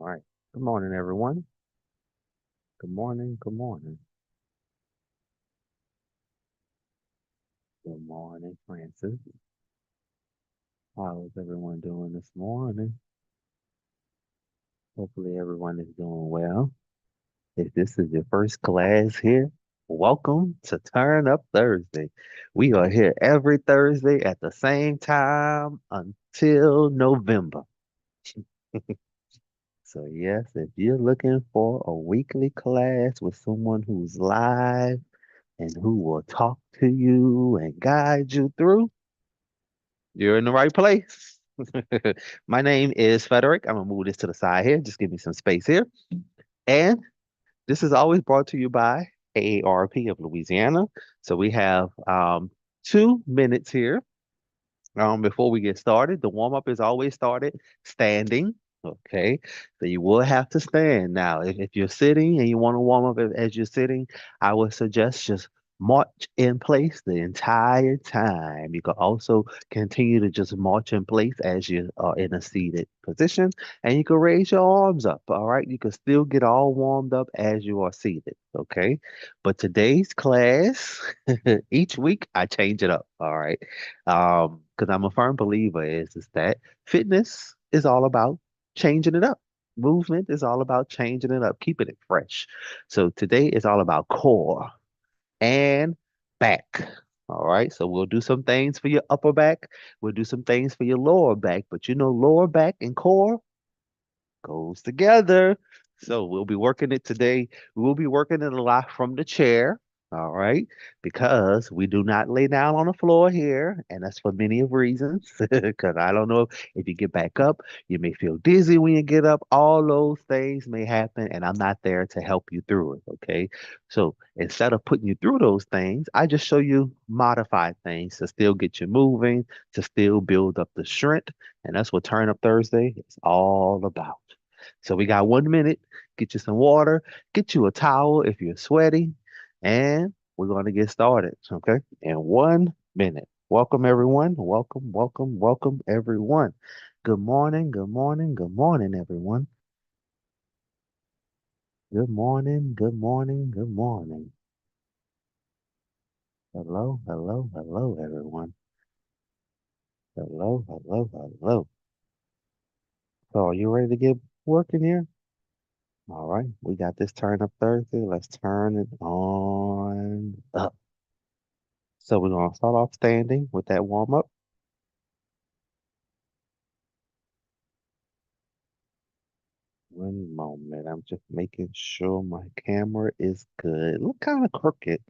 All right. Good morning, everyone. Good morning. Good morning. Good morning, Francis. How is everyone doing this morning? Hopefully, everyone is doing well. If this is your first class here, welcome to Turn Up Thursday. We are here every Thursday at the same time until November. So, yes, if you're looking for a weekly class with someone who's live and who will talk to you and guide you through, you're in the right place. My name is Frederick. I'm gonna move this to the side here. Just give me some space here. And this is always brought to you by AARP of Louisiana. So we have 2 minutes here before we get started. The warm up is always started standing. Okay, so you will have to stand now. If you're sitting and you want to warm up as you're sitting, I would suggest just march in place the entire time. You can also continue to just march in place as you are in a seated position, and you can raise your arms up. All right, you can still get all warmed up as you are seated. Okay, but today's class, each week I change it up. All right, because I'm a firm believer is that fitness is all about changing it up. Movement is all about changing it up, keeping it fresh. So today is all about core and back. All right. So we'll do some things for your upper back. We'll do some things for your lower back. But you know, lower back and core goes together. So we'll be working it today. We will be working it a lot from the chair. All right, because we do not lay down on the floor here, and that's for many of reasons. Because I don't know if you get back up, you may feel dizzy when you get up. All those things may happen, and I'm not there to help you through it. Okay, so instead of putting you through those things, I just show you modified things to still get you moving, to still build up the strength, and that's what Turn Up Thursday is all about. So we got 1 minute. Get you some water, get you a towel if you're sweaty, and we're going to get started. Okay. In 1 minute. Welcome, everyone. Welcome, welcome, welcome, everyone. Good morning. Good morning. Good morning, everyone. Good morning. Good morning. Good morning. Hello, hello, hello, everyone. Hello, hello, hello. So, are you ready to get working here? All right, we got this turn up Thursday. Let's turn it on up. So we're gonna start off standing with that warm up. One moment, I'm just making sure my camera is good. Look kind of crooked,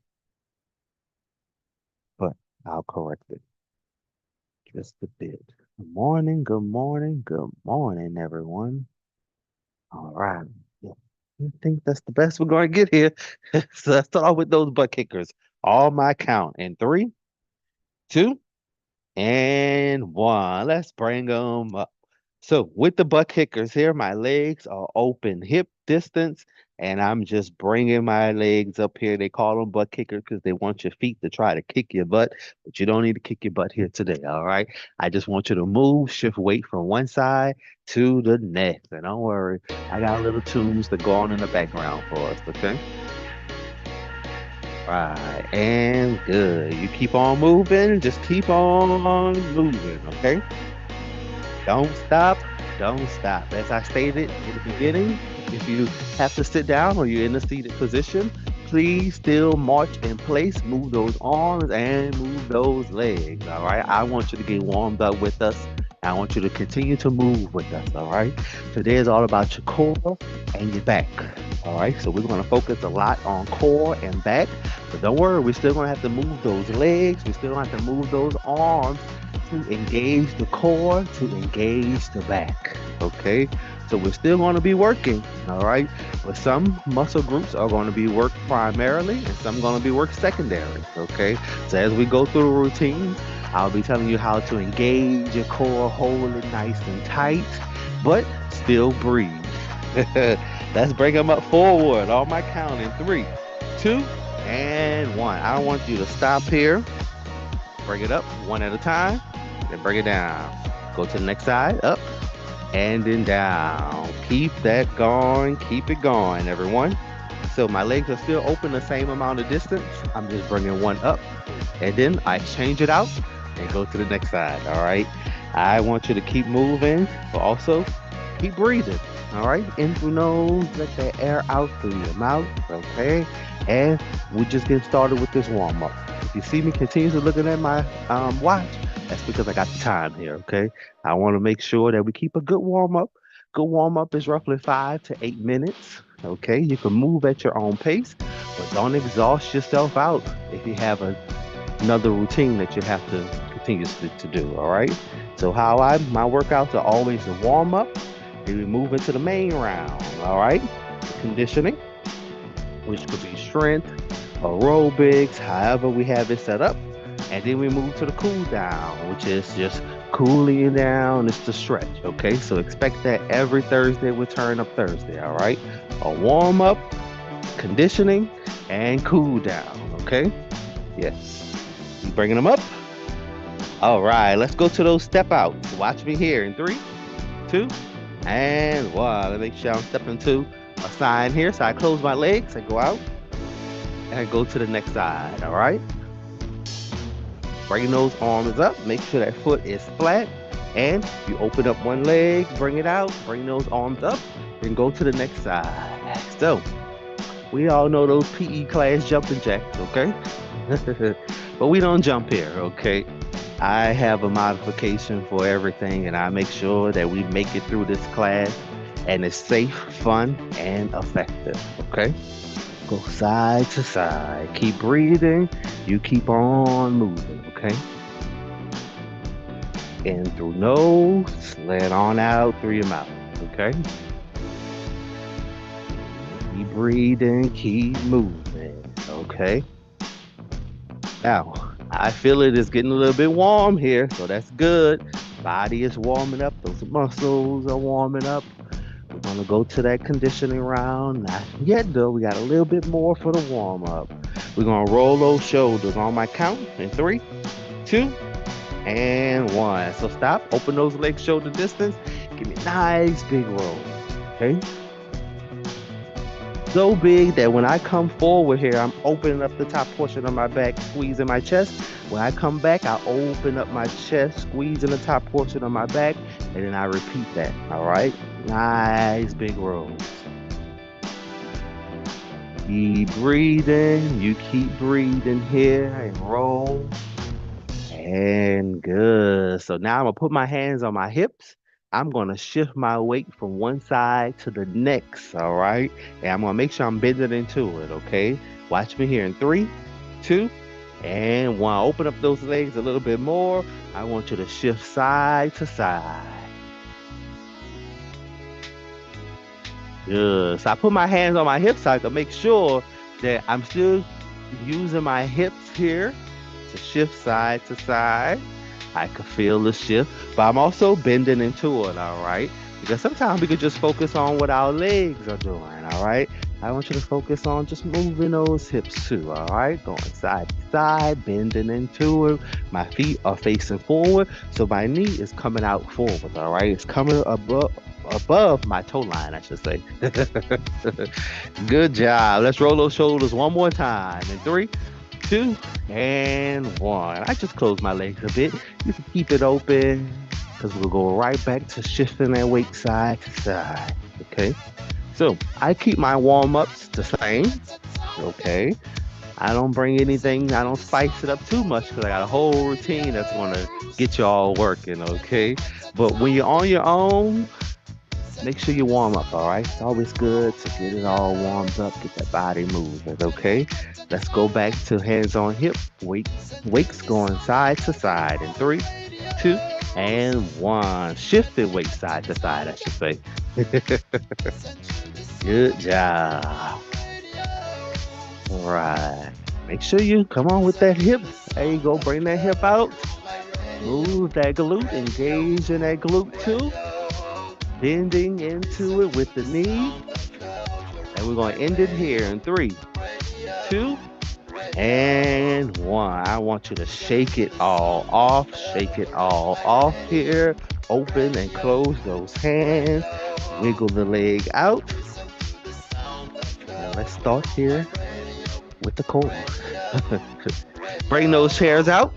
but I'll correct it just a bit. Good morning, good morning, good morning, everyone. All right. Yeah, I think that's the best we're going to get here. So let's start off with those butt kickers. All my count in three, two, and one. Let's bring them up. So with the butt kickers here, my legs are open hip distance, and I'm just bringing my legs up here. They call them butt kickers because they want your feet to try to kick your butt, but you don't need to kick your butt here today. All right. I just want you to move, shift weight from one side to the next. And don't worry, I got little tunes that go on in the background for us. Okay. Right. And good. You keep on moving. Just keep on moving. Okay. Don't stop. Don't stop. As I stated in the beginning, if you have to sit down or you're in a seated position, please still march in place, move those arms and move those legs. All right. I want you to get warmed up with us. I want you to continue to move with us. All right. Today is all about your core and your back. All right. So we're going to focus a lot on core and back. But don't worry, we're still going to have to move those legs. We still have to move those arms to engage the core, to engage the back. Okay, so we're still going to be working, all right, but some muscle groups are going to be worked primarily and some going to be worked secondary. Okay, so as we go through the routines, I'll be telling you how to engage your core, hold it nice and tight, but still breathe. Let's bring them up forward on my count in three, two, and one. I don't want you to stop here. Bring it up one at a time, then bring it down. Go to the next side, up, and then down. Keep that going. Keep it going, everyone. So my legs are still open the same amount of distance. I'm just bringing one up, and then I change it out and go to the next side. All right. I want you to keep moving, but also keep breathing. All right. In through nose, let that air out through your mouth. Okay. And we just get started with this warm up. If you see me continuously looking at my watch, that's because I got the time here. Okay. I want to make sure that we keep a good warm up. Good warm up is roughly 5 to 8 minutes. Okay. You can move at your own pace, but don't exhaust yourself out if you have another routine that you have to continuously to do. All right. So how my workouts are always a warm up. Then we move into the main round. All right. Conditioning, which could be strength, aerobics, however we have it set up. And then we move to the cool down, which is just cooling down. It's the stretch. Okay. So expect that every Thursday we turn up Thursday. All right. A warm up, conditioning, and cool down. Okay. Yes. You bringing them up? All right, let's go to those step outs. Watch me here in 3, 2, and 1. Let me make sure I'm stepping to a sign here. So I close my legs, I go out, and I go to the next side. All right. Bring those arms up. Make sure that foot is flat. And you open up one leg, bring it out, bring those arms up, then go to the next side. So we all know those PE class jumping jacks, okay? But we don't jump here, okay? I have a modification for everything, and I make sure that we make it through this class and it's safe, fun, and effective, okay? Go side to side. Keep breathing. You keep on moving, okay? In through nose, let on out through your mouth, okay? Keep breathing, keep moving, okay? Now, I feel it is getting a little bit warm here, so that's good. Body is warming up, those muscles are warming up. We're gonna go to that conditioning round. Not yet though, we got a little bit more for the warm up. We're gonna roll those shoulders on my count in 3, 2, and 1. So stop, open those legs shoulder distance. Give me a nice big roll, okay? So big that when I come forward here, I'm opening up the top portion of my back, squeezing my chest. When I come back, I open up my chest, squeezing the top portion of my back, and then I repeat that, all right? Nice big rolls. Keep breathing. You keep breathing here and roll. And good. So now I'm going to put my hands on my hips. I'm going to shift my weight from one side to the next, all right? And I'm going to make sure I'm bending into it, okay? Watch me here in 3, 2, and 1. Open up those legs a little bit more. I want you to shift side to side. Good. So I put my hands on my hips so I can make sure that I'm still using my hips here to shift side to side. I can feel the shift, but I'm also bending into it, all right? Because sometimes we could just focus on what our legs are doing, all right? I want you to focus on just moving those hips too, all right? Going side to side, bending into it. My feet are facing forward, so my knee is coming out forward, all right? It's coming above my toe line, I should say. Good job. Let's roll those shoulders one more time. In 3, 2, and 1. I just close my legs a bit. You can keep it open because we'll go right back to shifting that weight side to side. Okay. So I keep my warm-ups the same. Okay. I don't bring anything, I don't spice it up too much because I got a whole routine that's going to get you all working. Okay. But when you're on your own, make sure you warm up, all right? It's always good to get it all warmed up, get that body moving, okay? Let's go back to hands on hip, weights going side to side in 3, 2, and 1. Shifted weight side to side, I should say. Good job. All right. Make sure you come on with that hip. There you go. Bring that hip out. Move that glute. Engage in that glute too. Bending into it with the knee. And we're going to end it here in 3, 2, And one. I want you to shake it all off. Shake it all off here. Open and close those hands. Wiggle the leg out. And let's start here with the core. Bring those chairs out.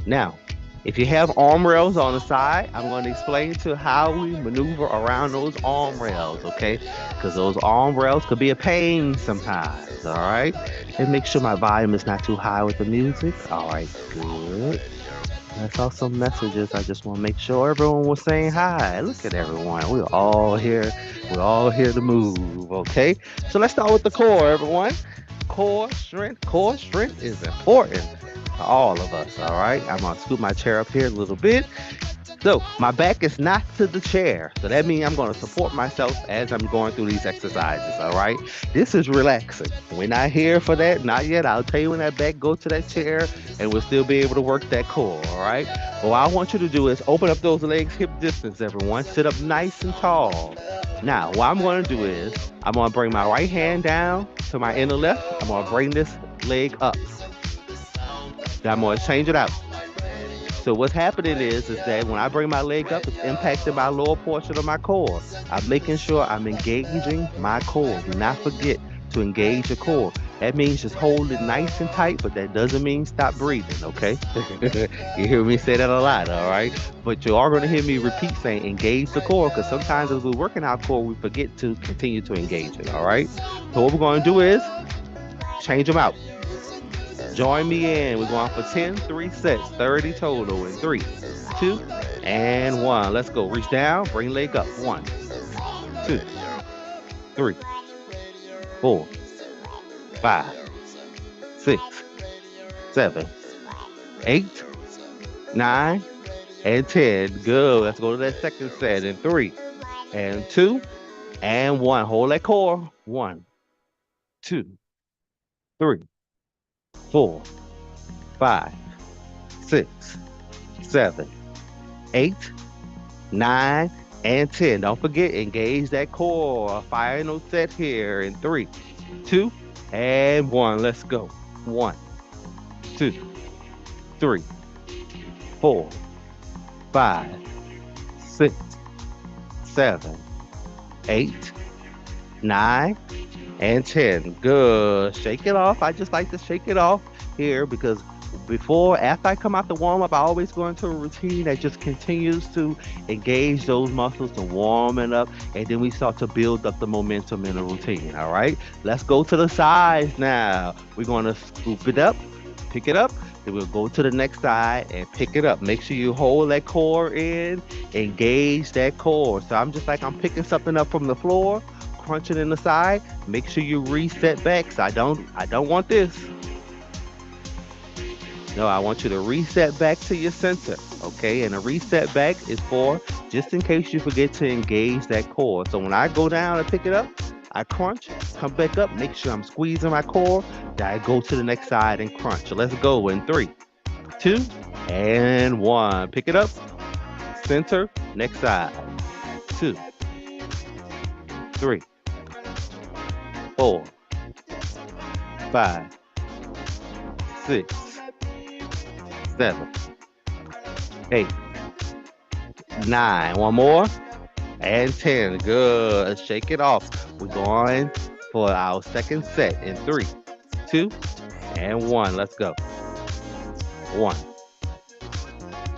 Now, if you have arm rails on the side, I'm going to explain to how we maneuver around those arm rails, okay? Because those arm rails could be a pain sometimes, all right? And make sure my volume is not too high with the music. All right, good. I saw some messages. I just want to make sure everyone was saying hi. Look at everyone. We're all here. We're all here to move, okay? So let's start with the core, everyone. Core strength. Core strength is important to all of us, all right? I'm going to scoot my chair up here a little bit. So my back is not to the chair. So that means I'm going to support myself as I'm going through these exercises, all right? This is relaxing. We're not here for that, not yet. I'll tell you when that back go to that chair and we'll still be able to work that core, all right? But what I want you to do is open up those legs hip distance, everyone. Sit up nice and tall. Now, what I'm going to do is I'm going to bring my right hand down to my inner left. I'm going to bring this leg up. Then I'm going to change it out. So what's happening is that when I bring my leg up, it's impacting my lower portion of my core. I'm making sure I'm engaging my core. Do not forget to engage your core. That means just hold it nice and tight, but that doesn't mean stop breathing, okay? You hear me say that a lot, all right? But you are going to hear me repeat saying engage the core, because sometimes as we're working our core, we forget to continue to engage it, all right? So what we're going to do is change them out. Join me in. We're going for 10, 3 sets, 30 total in 3, 2, and 1. Let's go. Reach down, bring leg up. 1, 2, 3, 4, 5, 6, 7, 8, 9, and 10. Good. Let's go to that second set in 3, and 2, and 1. Hold that core. 1, 2, 3, 4, 5, 6, 7, 8, 9, and 10. Don't forget, engage that core. Final set here in 3, 2, and 1. Let's go. 1, 2, 3, 4, 5, 6, 7, 8, 9, and 10. Good. Shake it off. I just like to shake it off here because after I come out the warm up, I always go into a routine that just continues to engage those muscles to warm it up. And then we start to build up the momentum in the routine. All right. Let's go to the sides now. We're going to scoop it up, pick it up. Then we'll go to the next side and pick it up. Make sure you hold that core in, engage that core. So I'm just like I'm picking something up from the floor, crunching in the side. Make sure you reset back. So I don't want this. No, I want you to reset back to your center, okay? And a reset back is for just in case you forget to engage that core. So when I go down and pick it up, I crunch, come back up, make sure I'm squeezing my core, then I go to the next side and crunch. So let's go in 3, 2, and 1. Pick it up, center, next side. 2, 3, 4, 5, 6, 7, 8, 9. One more. And 10. Good. Shake it off. We're going for our second set in 3, 2, and 1. Let's go. 1,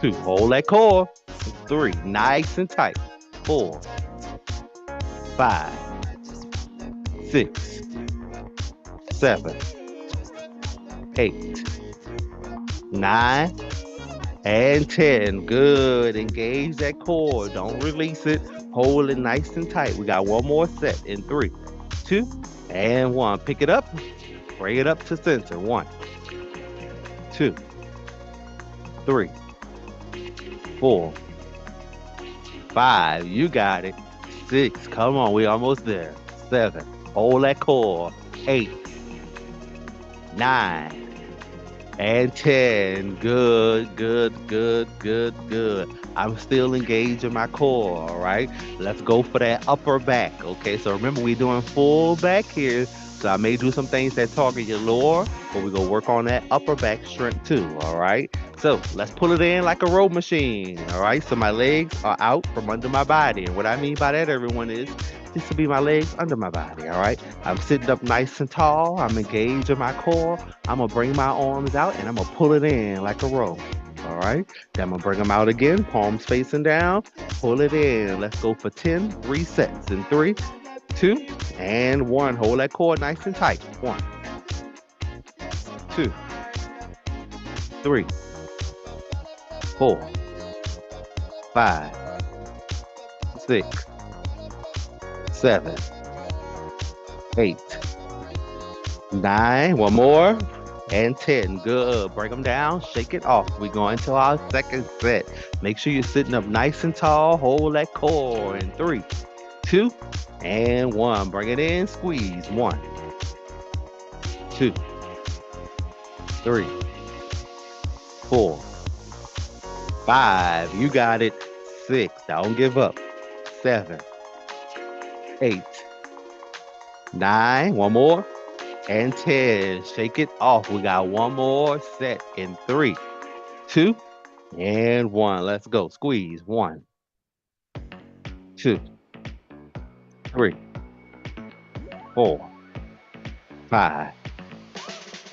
2. Hold that core. 3. Nice and tight. 4, 5, 6, 7, 8, 9, and 10. Good. Engage that core. Don't release it. Hold it nice and tight. We got one more set in 3, 2, and 1. Pick it up. Bring it up to center. 1, 2, 3, 4, 5. You got it. 6. Come on. We almost there. 7. Hold that core. 8, 9, and 10. Good, good, good, good, good. I'm still engaging my core, all right? Let's go for that upper back, okay? So remember, we're doing full back here. So I may do some things that target your lower, but we're gonna work on that upper back strength too. All right. So let's pull it in like a row machine. All right. So my legs are out from under my body. And what I mean by that, everyone, is this will be my legs under my body. All right. I'm sitting up nice and tall. I'm engaged in my core. I'm gonna bring my arms out and I'm gonna pull it in like a row. All right. Then I'm gonna bring them out again, palms facing down. Pull it in. Let's go for 10 resets in 3, 2, and 1. Hold that core nice and tight. 1, 2, 3, 4, 5, 6, 7, 8, 9. One more. And 10. Good. Bring them down. Shake it off. We're going to our second set. Make sure you're sitting up nice and tall. Hold that core in 3, 2, and 1. Bring it in. Squeeze. 1, 2, 3, 4, 5. You got it. 6. Don't give up. 7, 8, 9. One more. And 10. Shake it off. We got one more set in 3, 2, and 1. Let's go. Squeeze. 1, 2, 3, 4, 5,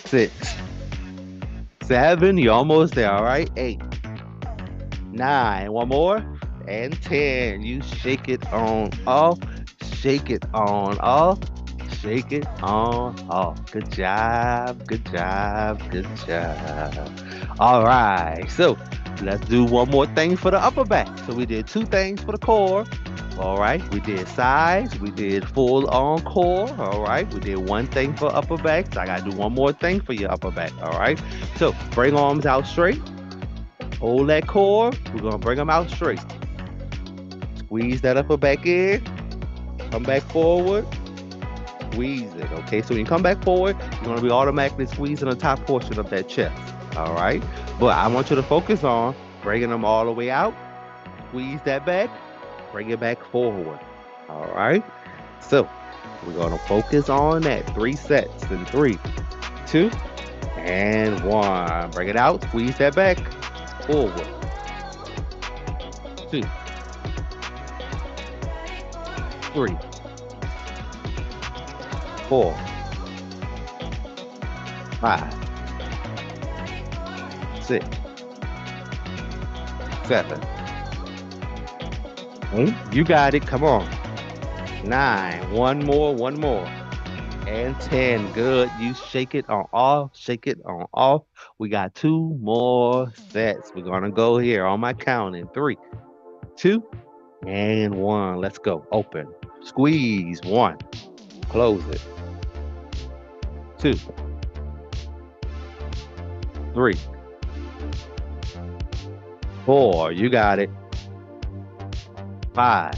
6, 7. You're almost there. All right. 8, 9. One more. And 10. You shake it on off. Shake it on off. Shake it on off. Good job. Good job. Good job. All right. So let's do one more thing for the upper back. So we did 2 things for the core. All right. We did sides. We did full on core. All right. We did 1 thing for upper back. So I got to do one more thing for your upper back. All right. So bring arms out straight. Hold that core. We're going to bring them out straight. Squeeze that upper back in. Come back forward. Squeeze it. Okay, so when you come back forward, you're going to be automatically squeezing the top portion of that chest. All right, but I want you to focus on bringing them all the way out. Squeeze that back. Bring it back forward. All right, so we're going to focus on that. 3 sets in 3, 2, and 1. Bring it out. Squeeze that back. Forward. 2, 3, 4, 5, 6, 7, 8. You got it. Come on. 9. One more. And 10. Good. You shake it on off. Shake it on off. We got 2 more sets. We're going to go here on my count in 3, 2, and 1. Let's go. Open. Squeeze. 1. Close it. 2, 3, 4. You got it. 5,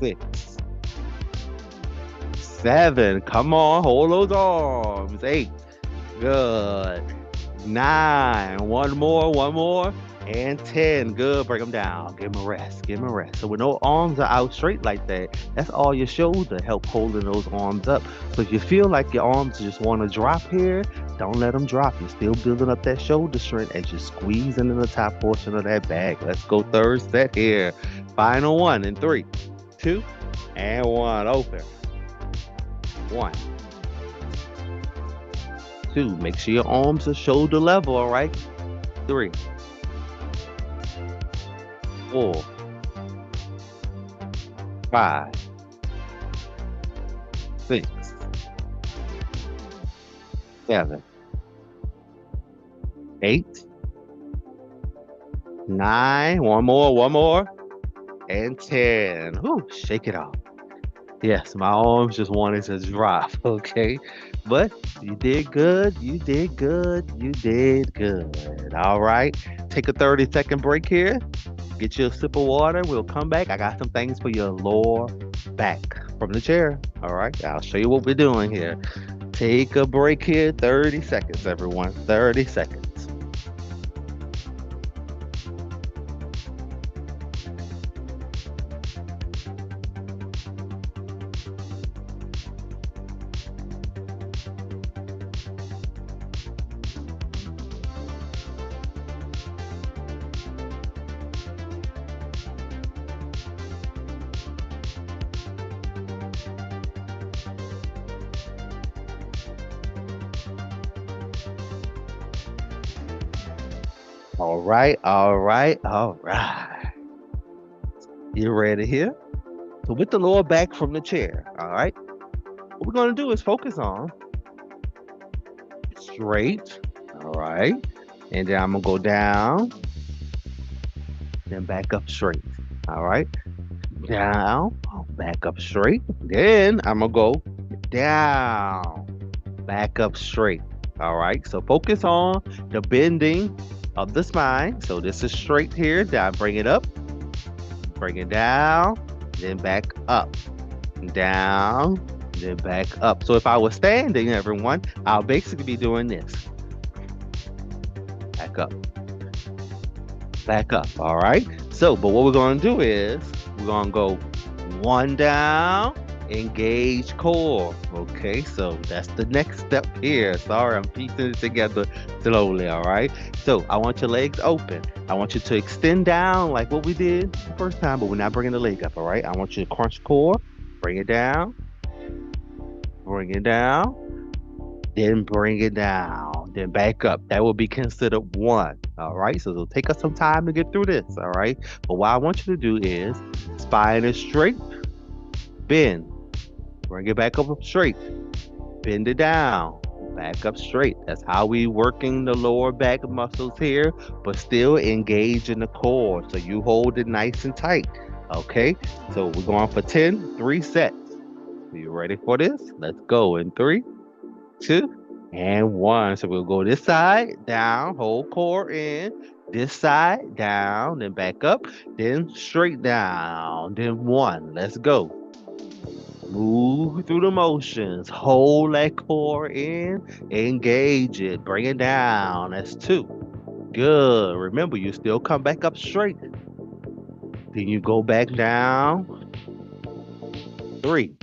6, 7. Come on. Hold those arms. 8. Good. 9. One more. And 10. Good. Bring them down. Give them a rest. So when no arms are out straight like that, that's all your shoulder help holding those arms up. So if you feel like your arms just want to drop here, don't let them drop. You're still building up that shoulder strength as you're squeezing in the top portion of that back. Let's go 3rd set here. Final 1 in 3, 2, and 1. Open. 1, 2. Make sure your arms are shoulder level, all right? 3, 4, 5, 6, 7, 8, 9. One more. And 10. Whew, shake it off. Yes, my arms just wanted to drop, okay? But you did good. All right. Take a 30-second break here. Get you a sip of water. We'll come back. I got some things for your lower back from the chair. All right. I'll show you what we're doing here. Take a break here. 30 seconds, everyone. 30 seconds. All right, all right, all right. You ready here? So with the lower back from the chair, all right? What we're gonna do is focus on straight, all right? And then I'm gonna go down, then back up straight, all right? Down, back up straight. Then I'm gonna go down, back up straight, all right? So focus on the bending of the spine. So this is straight here, down, bring it up, bring it down, then back up, down, then back up. So if I was standing, everyone, I'll basically be doing this. Back up, all right? So, but what we're gonna do is, we're gonna go one down, engage core, okay? So that's the next step here. Sorry, I'm piecing it together slowly, all right? So I want your legs open. I want you to extend down like what we did the first time, but we're not bringing the leg up, all right? I want you to crunch core, bring it down, then bring it down, then back up. That will be considered one, all right? So it'll take us some time to get through this, all right? But what I want you to do is spine is straight, bend, bring it back up straight, bend it down, back up straight. That's how we working the lower back muscles here, but still engage in the core. So you hold it nice and tight, okay? So we're going for 10, 3 sets. Are you ready for this? Let's go in 3, 2, and 1. So we'll go this side, down, hold core in, this side, down, then back up, then straight down, then 1. Let's go. Move through the motions, hold that core in, engage it, bring it down. That's 2. Good. Remember, you still come back up straight. Then you go back down. 3.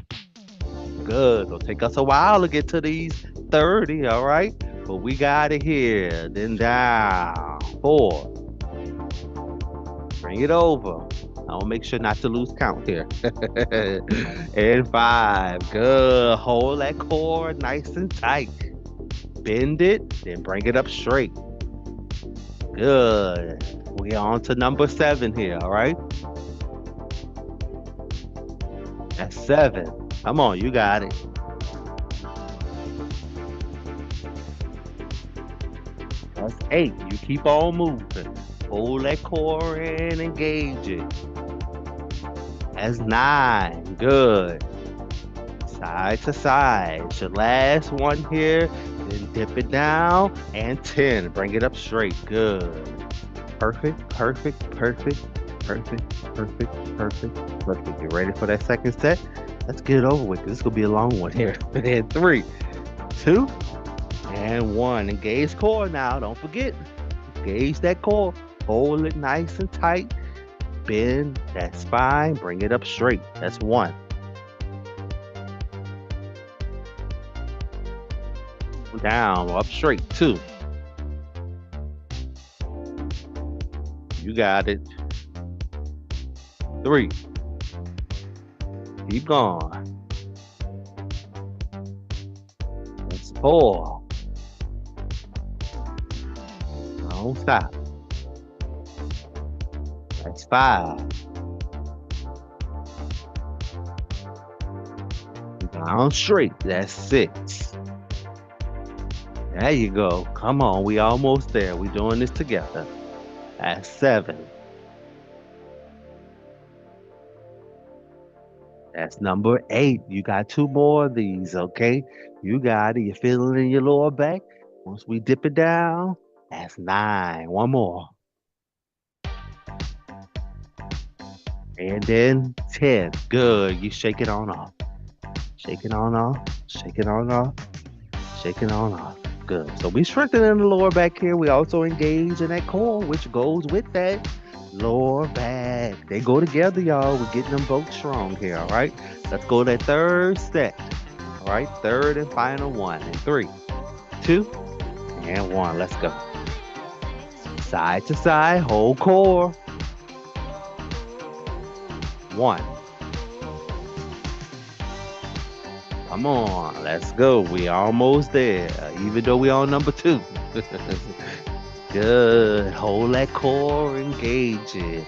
Good. It'll take us a while to get to these 30, all right? But we got it here. Then down. 4. Bring it over. I'll make sure not to lose count here. And 5. Good. Hold that core nice and tight. Bend it, then bring it up straight. Good. We're on to number 7 here, all right? That's 7. Come on, you got it. That's 8. You keep on moving. Hold that core in, engage it. That's 9. Good. Side to side. It's your last one here. Then dip it down. And 10. Bring it up straight. Good. Perfect, perfect, perfect, perfect, perfect, perfect, perfect. You ready for that second set? Let's get it over with. This is going to be a long one here. And 3, 2, and 1. Engage core now. Don't forget. Engage that core. Hold it nice and tight. Bend that spine. Bring it up straight. That's 1. Down, up straight. 2. You got it. 3. Keep going. That's 4. Don't stop. That's 5. Down straight. That's 6. There you go. Come on. We almost there. We doing this together. That's 7. That's number 8. You got 2 more of these, okay? You got it. You feel it in your lower back. Once we dip it down, that's 9. 1 more. And then 10. Good. You shake it on off. Shake it on off. Shake it on off. Shake it on off. Good. So we strengthening the lower back here. We also engage in that core, which goes with that lower back. They go together, y'all. We're getting them both strong here, all right? Let's go to that third set. All right, third and final one. And 3, 2, and 1. Let's go. Side to side, hold core. 1. Come on, let's go. We almost there, even though we on number 2. Good. Hold that core, engage it.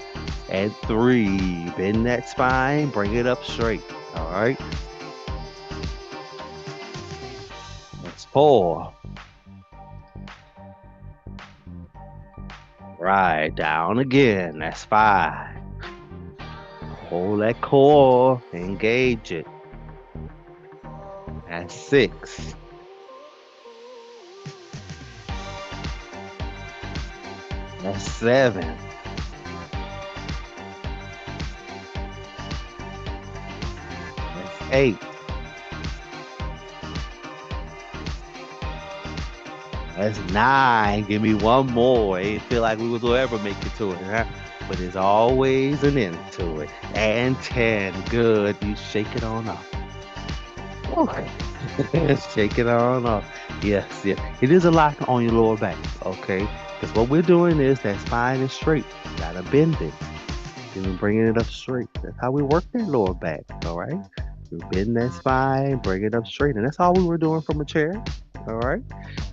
At 3, bend that spine, bring it up straight. All right. That's 4. Right. Down again. That's 5. Hold that core, engage it. That's 6. That's 7. That's 8. That's 9. Give me one more. Ain't feel like we was gonna ever make it to it, huh? But there's always an end to it. And 10. Good. You shake it on off. Okay. Shake it on off. Yes, yes. It is a lot on your lower back, okay? Because what we're doing is that spine is straight. Gotta bend it. Then we're bringing it up straight. That's how we work that lower back, all right? We bend that spine, bring it up straight. And that's all we were doing from a chair, all right?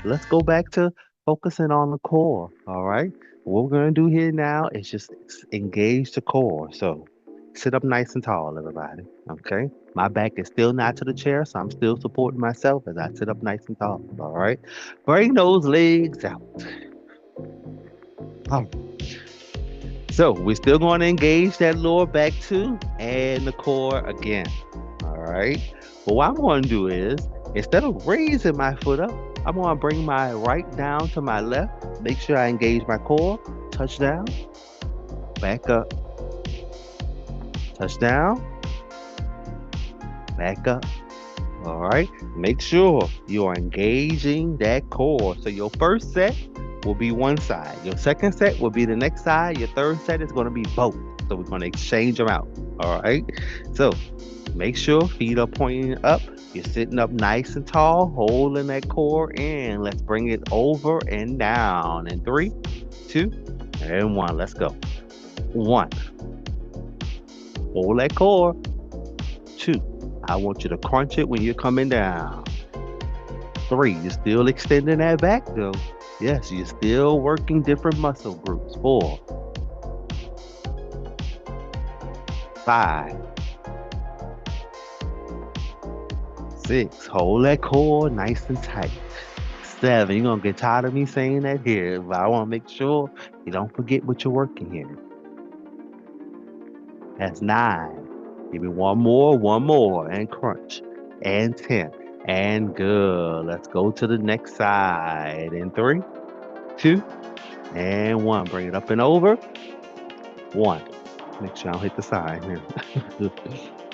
Let's go back to focusing on the core, all right? What we're going to do here now is just engage the core. So sit up nice and tall, everybody, okay? My back is still not to the chair, so I'm still supporting myself as I sit up nice and tall, all right? Bring those legs out. All So we're still going to engage that lower back too and the core again. All right. But what I'm going to do is instead of raising my foot up, I'm going to bring my right down to my left. Make sure I engage my core. Touch down, back up, touch down, back up. All right. Make sure you are engaging that core. So your first set will be one side. Your second set will be the next side. Your third set is going to be both. So we're going to exchange them out. All right. So make sure feet are pointing up. You're sitting up nice and tall, holding that core in. Let's bring it over and down. In 3, 2, and 1. Let's go. 1. Hold that core. 2. I want you to crunch it when you're coming down. 3. You're still extending that back though. Yes, you're still working different muscle groups. 4. 5. 6. Hold that core nice and tight. 7. You're going to get tired of me saying that here, but I want to make sure you don't forget what you're working here. That's 9. Give me one more, and crunch. And 10. And good. Let's go to the next side. In 3, 2, and 1. Bring it up and over. 1. Make sure I don't hit the side here.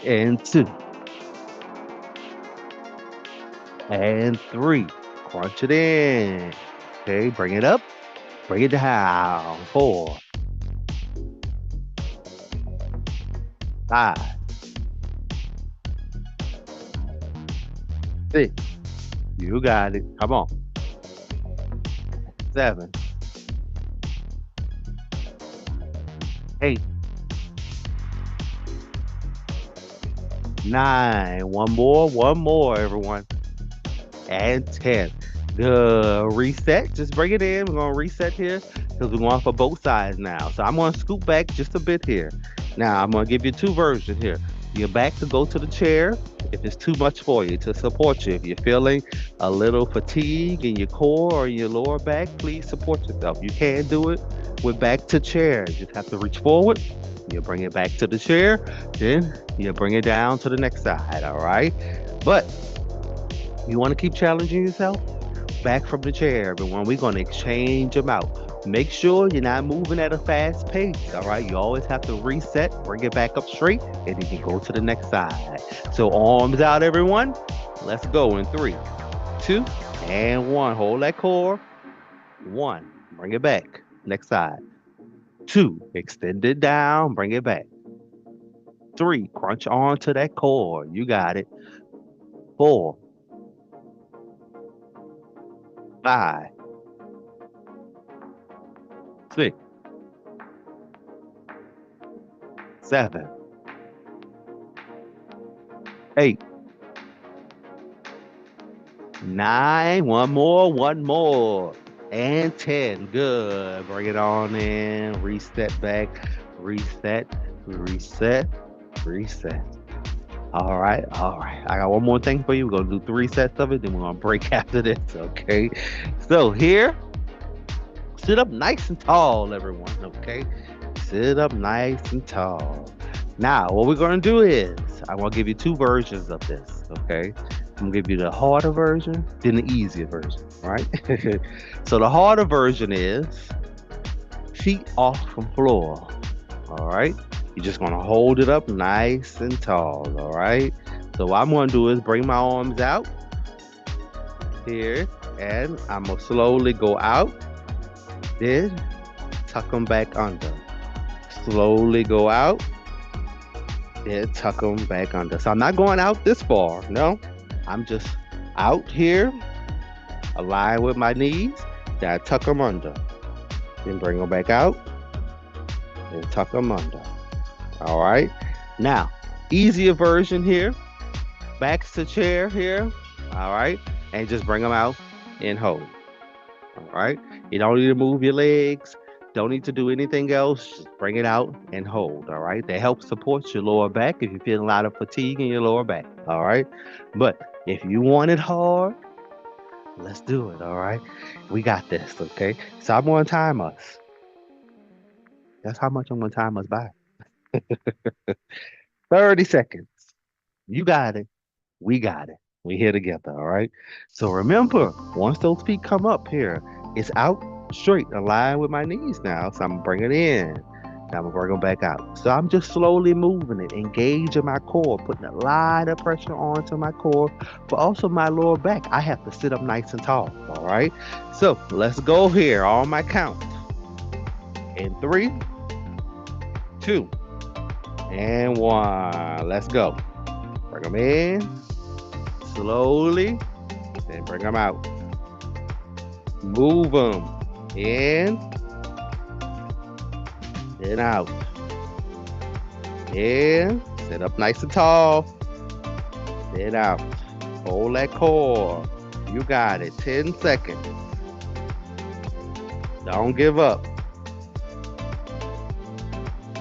And 2. And 3. Crunch it in. Okay, bring it up. Bring it down. 4. 5. 6. You got it. Come on. 7. 8. 9. One more, everyone. And 10. Good. Reset. Just bring it in. We're going to reset here because we're going for both sides now. So I'm going to scoot back just a bit here. Now, I'm going to give you 2 versions here. Your back to go to the chair if it's too much for you to support you. If you're feeling a little fatigue in your core or your lower back, please support yourself. You can do it with back to chair. You just have to reach forward. You bring it back to the chair. Then you bring it down to the next side. All right. But you want to keep challenging yourself? Back from the chair, everyone. We're going to exchange them out. Make sure you're not moving at a fast pace. All right. You always have to reset, bring it back up straight, and then you can go to the next side. So arms out, everyone. Let's go in 3, 2, and 1. Hold that core. 1. Bring it back. Next side. 2. Extend it down. Bring it back. 3. Crunch onto that core. You got it. 4. 5. 6. 7. 8. 9. One more. and 10. Good. Bring it on in. Reset back. Reset. Reset. Reset. All right. All right. I got one more thing for you. We're going to do 3 sets of it. Then we're going to break after this. Okay. So here, sit up nice and tall, everyone. Okay. Sit up nice and tall. Now, what we're going to do is, I'm going to give you two versions of this. Okay. I'm going to give you the harder version, then the easier version. Right. So the harder version is feet off from floor. All right. You're just going to hold it up nice and tall. All right. So what I'm going to do is bring my arms out here, and I'm going to slowly go out, then tuck them back under. Slowly go out, then tuck them back under. So I'm not going out this far. No, I'm just out here, align with my knees, then I tuck them under. Then bring them back out, and tuck them under. All right. Now, easier version here. Back to chair here. All right. And just bring them out and hold. All right. You don't need to move your legs. Don't need to do anything else. Just bring it out and hold. All right. That helps support your lower back if you're feeling a lot of fatigue in your lower back. All right. But if you want it hard, let's do it. All right. We got this. Okay. So I'm going to time us. That's how much I'm going to time us by. 30 seconds. You got it. We got it. We here together, all right? So remember, once those feet come up here, it's out straight, aligned with my knees now. So I'm bringing it in. Now I'm gonna bring them back out. So I'm just slowly moving it, engaging my core, putting a lot of pressure onto my core, but also my lower back. I have to sit up nice and tall, all right? So let's go here on my count. In 3, 2, and 1. Let's go. Bring them in. Slowly, then bring them out. Move them in and out. In, sit up nice and tall. Then out. Hold that core. You got it. 10 seconds. Don't give up.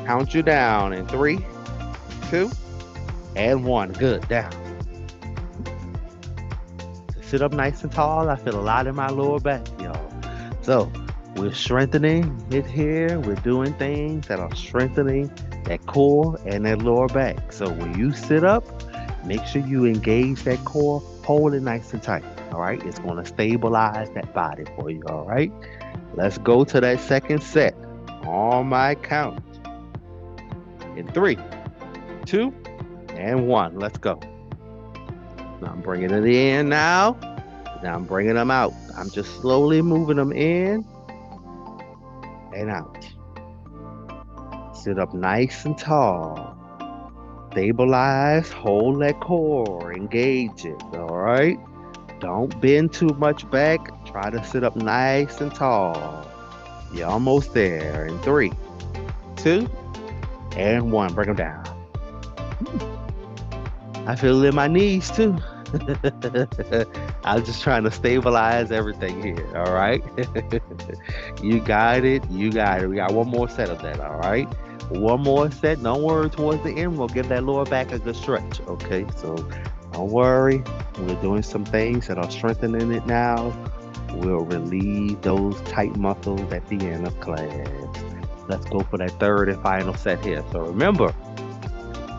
Count you down in 3, 2, and 1. Good. Down. Sit up nice and tall. I feel a lot in my lower back, y'all. So we're strengthening it here. We're doing things that are strengthening that core and that lower back. So when you sit up, make sure you engage that core, hold it nice and tight. All right. It's going to stabilize that body for you. All right. Let's go to that second set on my count. In 3, 2, and 1. Let's go. Now I'm bringing it in now. Now I'm bringing them out. I'm just slowly moving them in and out. Sit up nice and tall. Stabilize, hold that core, engage it, all right? Don't bend too much back. Try to sit up nice and tall. You're almost there. In 3, 2, and 1. Bring them down. I feel it in my knees too. I'm just trying to stabilize everything here. All right. You got it. You got it. We got one more set of that. All right. One more set. Don't worry. Towards the end, we'll give that lower back a good stretch. Okay. So don't worry. We're doing some things that are strengthening it now. We'll relieve those tight muscles at the end of class. Let's go for that third and final set here. So remember,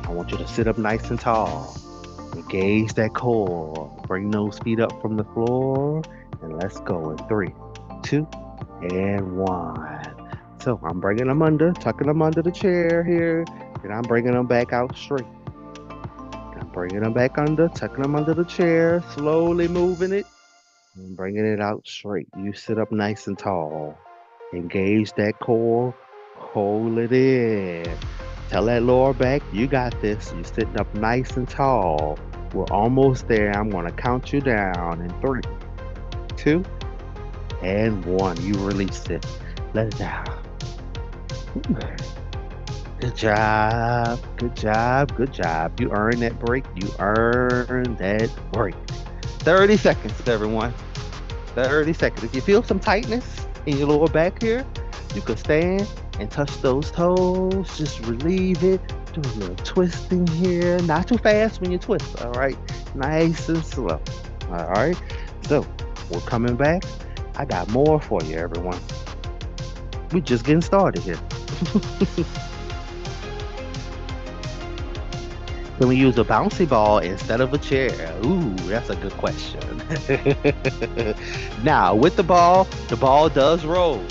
I want you to sit up nice and tall. Engage that core. Bring those feet up from the floor. And let's go in 3, 2, and 1. So I'm bringing them under, tucking them under the chair here. And I'm bringing them back out straight. I'm bringing them back under, tucking them under the chair. Slowly moving it. And bringing it out straight. You sit up nice and tall. Engage that core. Hold it in. Tell that lower back, you got this. You're sitting up nice and tall. We're almost there. I'm going to count you down in 3, 2, and 1. You release it. Let it down. Good job. Good job. Good job. You earned that break. You earned that break. 30 seconds, everyone. 30 seconds. If you feel some tightness in your lower back here, you could stand and touch those toes. Just relieve it. Do a little twisting here. Not too fast when you twist, all right? Nice and slow. All right. So we're coming back. I got more for you, everyone. We're just getting started here. Can we use a bouncy ball instead of a chair? Ooh, that's a good question. Now, with the ball does roll.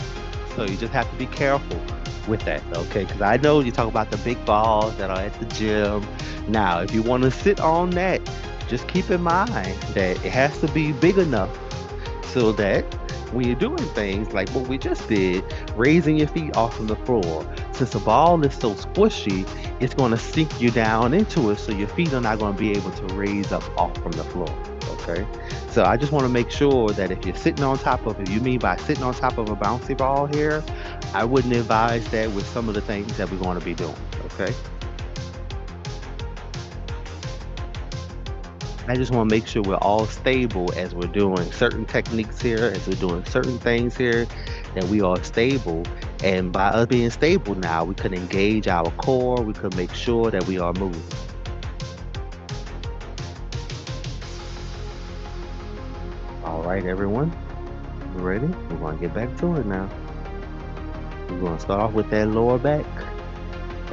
So you just have to be careful with that, okay? Because I know you talk about the big balls that are at the gym. Now, if you want to sit on that, just keep in mind that it has to be big enough so that when you're doing things like what we just did, raising your feet off from the floor, since the ball is so squishy, it's going to sink you down into it, so your feet are not going to be able to raise up off from the floor. Okay, so I just want to make sure that if you're sitting on top of it, you mean by sitting on top of a bouncy ball here, I wouldn't advise that with some of the things that we're going to be doing. Okay. I just want to make sure we're all stable as we're doing certain techniques here, as we're doing certain things here, that we are stable. And by us being stable now, we can engage our core. We can make sure that we are moving. All right, everyone. You ready? We're going to get back to it now. We're going to start off with that lower back.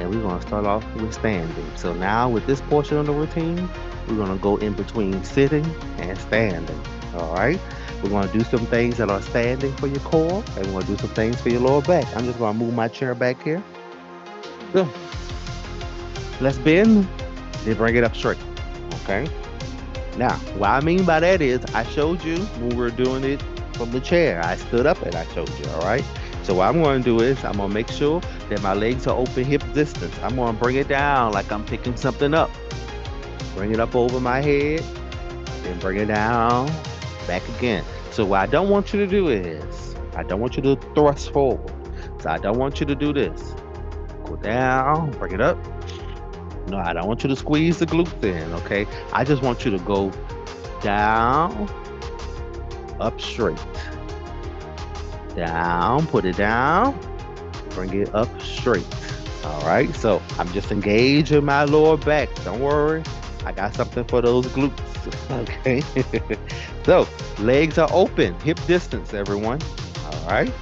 And we're going to start off with standing. So now with this portion of the routine, we're going to go in between sitting and standing. All right. We're going to do some things that are standing for your core, and we're going to do some things for your lower back. I'm just going to move my chair back here. So let's bend, then bring it up straight. Okay. Now, what I mean by that is I showed you when we were doing it from the chair. I stood up and I showed you. All right. So what I'm going to do is I'm going to make sure that my legs are open hip distance. I'm going to bring it down like I'm picking something up. Bring it up over my head, then bring it down, back again. So what I don't want you to do is, I don't want you to thrust forward. So I don't want you to do this. Go down, bring it up. No, I don't want you to squeeze the glutes in, okay? I just want you to go down, up straight. Down, put it down, bring it up straight. All right, so I'm just engaging my lower back. Don't worry, I got something for those glutes. Okay, so legs are open, hip distance, everyone. All right,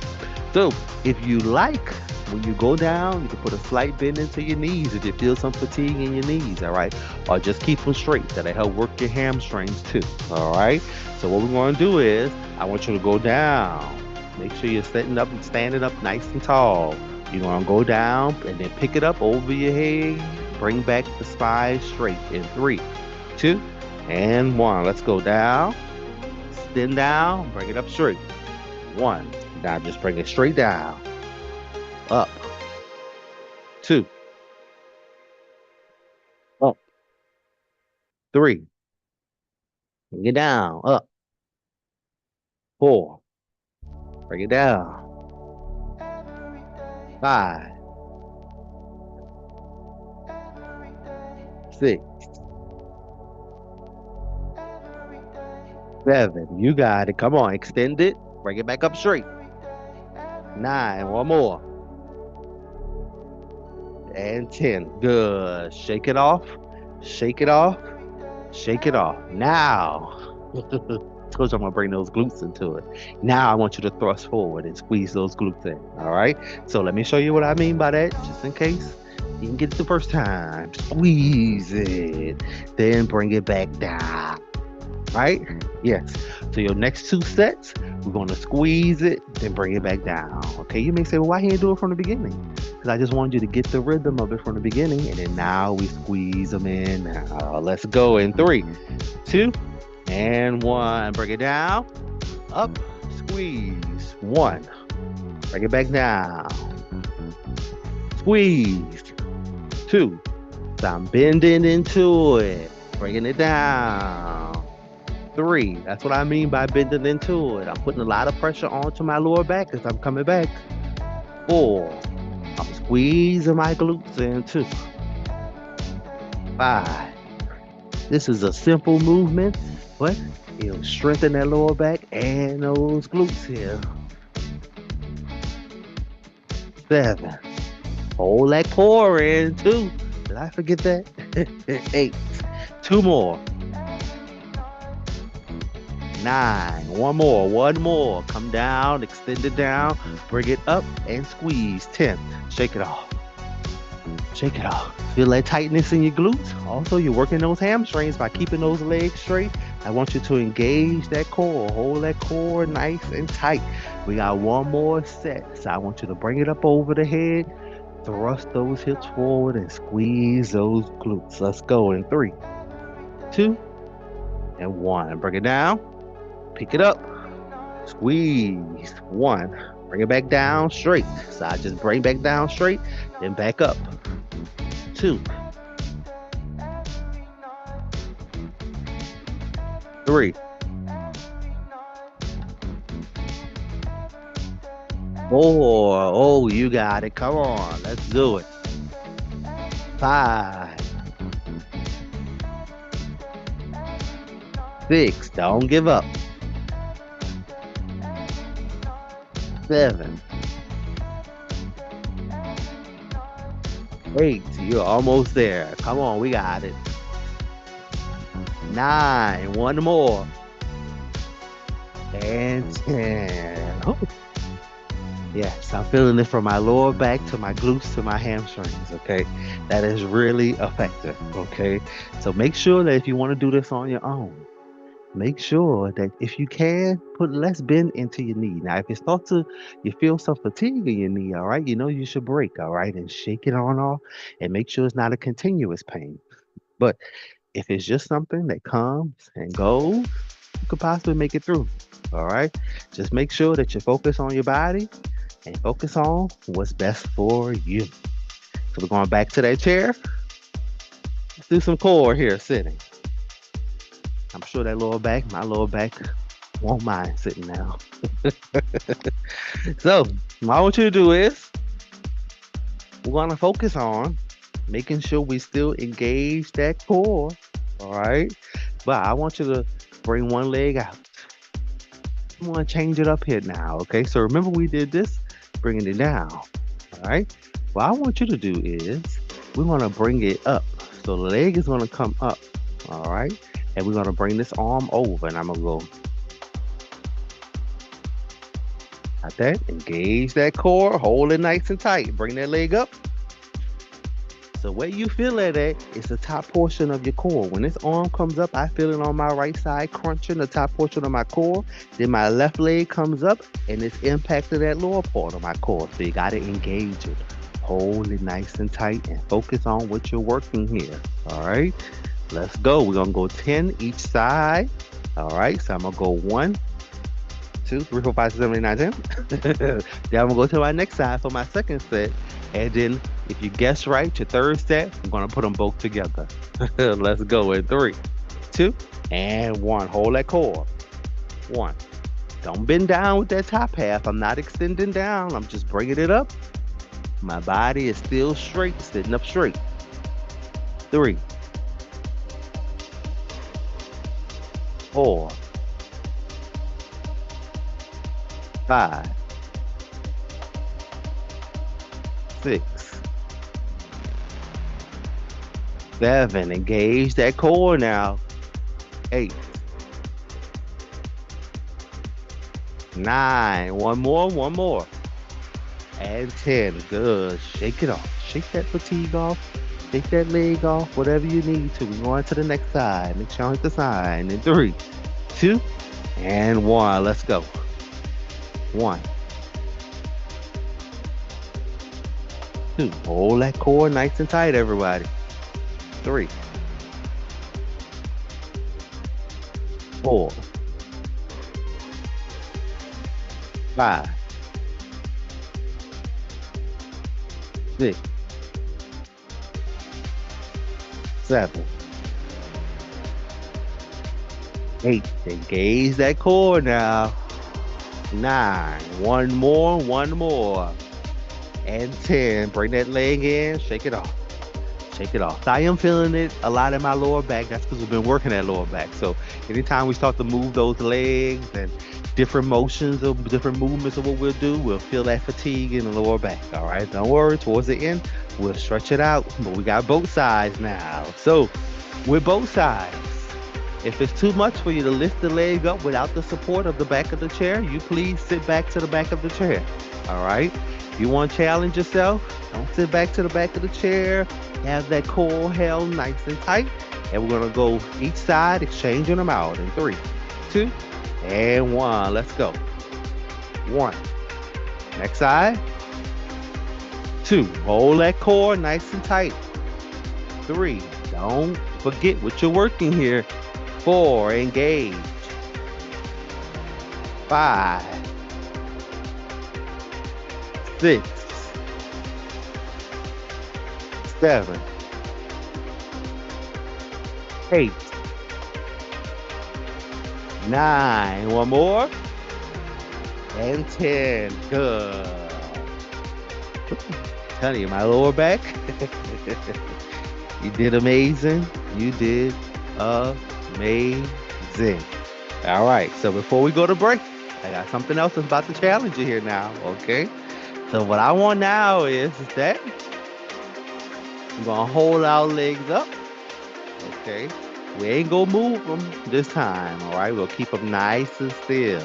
so if you like, when you go down, you can put a slight bend into your knees if you feel some fatigue in your knees. All right, or just keep them straight. That'll help work your hamstrings too. All right, so what we're going to do is I want you to go down. Make sure you're sitting up and standing up nice and tall. You're going to go down and then pick it up over your head. Bring back the spine straight in 3, 2, and 1. Let's go down. Extend down. Bring it up straight. 1. Now just bring it straight down. Up. 2. Up. 3. Bring it down. Up. 4. Bring it down. 5. 6. 7. You got it. Come on. Extend it. Bring it back up straight. 9. One more. And 10. Good. Shake it off. Shake it off. Shake it off. Now. Told you I'm gonna bring those glutes into it. Now I want you to thrust forward and squeeze those glutes in. All right. So let me show you what I mean by that, just in case you can get it the first time. Squeeze it, then bring it back down. Right? Yes. So your next 2 sets, we're gonna squeeze it, then bring it back down. Okay. You may say, well, why can't you do it from the beginning? Because I just wanted you to get the rhythm of it from the beginning, and then now we squeeze them in. Now let's go in 3, 2. And 1, bring it down, up, squeeze, 1, bring it back down, squeeze, 2, so I'm bending into it, bringing it down, 3, that's what I mean by bending into it, I'm putting a lot of pressure onto my lower back as I'm coming back, 4, I'm squeezing my glutes in 2, 5, this is a simple movement, but It'll strengthen that lower back and those glutes here. 7. Hold that core in, 2. Did I forget that? 8. 2 more. 9. 1 more. 1 more. Come down, extend it down, bring it up, and squeeze. 10. Shake it off. Shake it off. Feel that tightness in your glutes. Also, you're working those hamstrings by keeping those legs straight. I want you to engage that core. Hold that core nice and tight. We got 1 more set. So I want you to bring it up over the head. Thrust those hips forward and squeeze those glutes. Let's go in 3, 2, and 1. Bring it down. Pick it up. Squeeze. 1. Bring it back down straight. So I just bring back down straight, then back up. 2, 3, 4. Oh, you got it. Come on. Let's do it. 5, 6. Don't give up. 7, 8. You're almost there. Come on. We got it. 9. 1 more. And 10. Oh. Yes, I'm feeling it from my lower back to my glutes to my hamstrings, okay? That is really effective, okay? So make sure that if you want to do this on your own, make sure that if you can, put less bend into your knee. Now, if it starts to, you feel some fatigue in your knee, all right, you know you should break, all right, and shake it on off and make sure it's not a continuous pain. But if it's just something that comes and goes, you could possibly make it through, all right? Just make sure that you focus on your body and focus on what's best for you. So we're going back to that chair. Let's do some core here, sitting. I'm sure that my lower back won't mind sitting now. So what I want you to do is, we're going to focus on making sure we still engage that core, all right? But I want you to bring one leg out. I'm going to change it up here now, okay? So remember we did this, bringing it down, all right? What I want you to do is, we're going to bring it up. So the leg is going to come up, all right? And we're going to bring this arm over, and I'm going to go. Got that? Engage that core, hold it nice and tight. Bring that leg up. So where you feel it at is the top portion of your core. When this arm comes up, I feel it on my right side, crunching the top portion of my core. Then my left leg comes up, and it's impacting that lower part of my core. So you got to engage it. Hold it nice and tight and focus on what you're working here. All right? Let's go. We're going to go 10 each side. All right? So I'm going to go 1, 2, 3, 4, 5, 6, 7, 8, 9, 10. Then I'm going to go to my next side for my second set. And then if you guess right, your third set, I'm going to put them both together. Let's go in 3, 2, and 1. Hold that core. 1. Don't bend down with that top half. I'm not extending down. I'm just bringing it up. My body is still straight, sitting up straight. 3, 4, 5, 6, 7. Engage that core now. 8, 9. One more. And 10. Good. Shake it off. Shake that fatigue off. Shake that leg off. Whatever you need to. We're going to the next side. Make sure I hit the side. In 3, 2, and 1. Let's go. 1, 2. Hold that core nice and tight, everybody. 3, 4, 5, 6, 7, 8. Engage that core now. 9. One more. And 10. Bring that leg in. Shake it off. Shake it off. I am feeling it a lot in my lower back. That's because we've been working that lower back. So anytime we start to move those legs and different motions of different movements of what we'll do, we'll feel that fatigue in the lower back. All right. Don't worry. Towards the end, we'll stretch it out. But we got both sides now. So with both sides, if it's too much for you to lift the leg up without the support of the back of the chair, you please sit back to the back of the chair. All right. If you want to challenge yourself, don't sit back to the back of the chair. Have that core held nice and tight. And we're going to go each side, exchanging them out in 3, 2, and 1. Let's go. 1. Next side. 2. Hold that core nice and tight. 3. Don't forget what you're working here. 4. Engage. 5. 6. 7. 8. 9. One more. And 10. Good. Tell you, my lower back. You did amazing. You did amazing. All right. So before we go to break, I got something else that's about to challenge you here now. Okay. So what I want now is that we're going to hold our legs up. Okay. We ain't going to move them this time. All right. We'll keep them nice and still.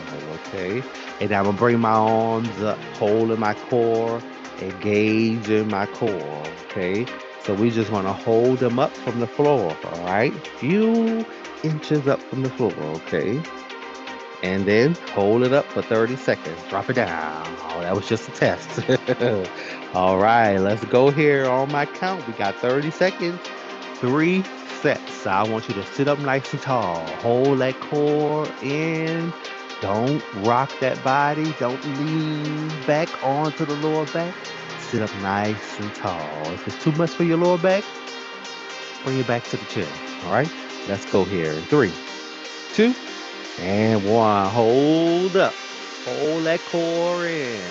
Okay. And I'm going to bring my arms up, holding my core, engaging my core. Okay. So we just want to hold them up from the floor. All right. Few inches up from the floor. Okay. And then hold it up for 30 seconds. Drop it down. Oh, that was just a test. All right, let's go here on my count. We got 30 seconds, 3 sets. I want you to sit up nice and tall. Hold that core in. Don't rock that body. Don't lean back onto the lower back. Sit up nice and tall. If it's too much for your lower back, bring it back to the chair. All right, let's go here. 3, 2, and 1. Hold up. Hold that core in.